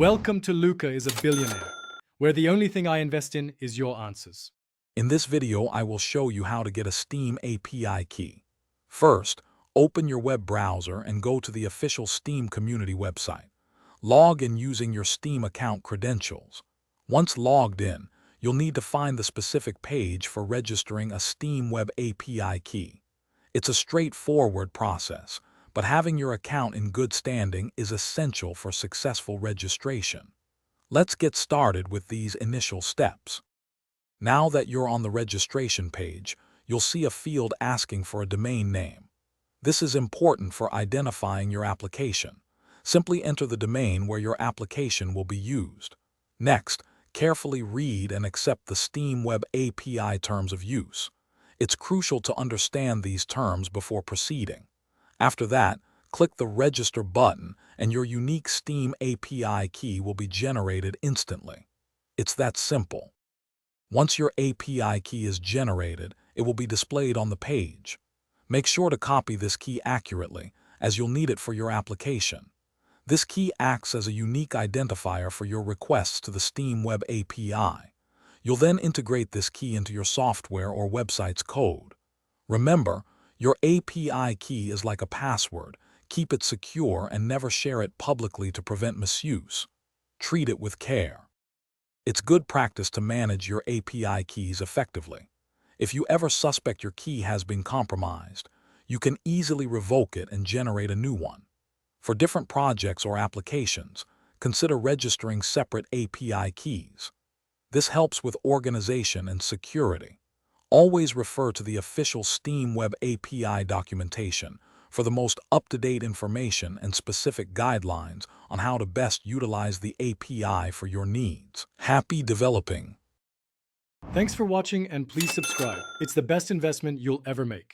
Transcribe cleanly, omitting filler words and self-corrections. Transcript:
Welcome to Luca is a Billionaire, where the only thing I invest in is your answers. In this video, I will show you how to get a Steam API key. First, open your web browser and go to the official Steam community website. Log in using your Steam account credentials. Once logged in, you'll need to find the specific page for registering a Steam Web API key. It's a straightforward process, but having your account in good standing is essential for successful registration. Let's get started with these initial steps. Now that you're on the registration page, you'll see a field asking for a domain name. This is important for identifying your application. Simply enter the domain where your application will be used. Next, carefully read and accept the Steam Web API terms of use. It's crucial to understand these terms before proceeding. After that, click the Register button and your unique Steam API key will be generated instantly. It's that simple. Once your API key is generated, it will be displayed on the page. Make sure to copy this key accurately, as you'll need it for your application. This key acts as a unique identifier for your requests to the Steam Web API. You'll then integrate this key into your software or website's code. Remember, your API key is like a password. Keep it secure and never share it publicly to prevent misuse. Treat it with care. It's good practice to manage your API keys effectively. If you ever suspect your key has been compromised, you can easily revoke it and generate a new one. For different projects or applications, consider registering separate API keys. This helps with organization and security. Always refer to the official Steam Web API documentation for the most up-to-date information and specific guidelines on how to best utilize the API for your needs. Happy developing! Thanks for watching and please subscribe. It's the best investment you'll ever make.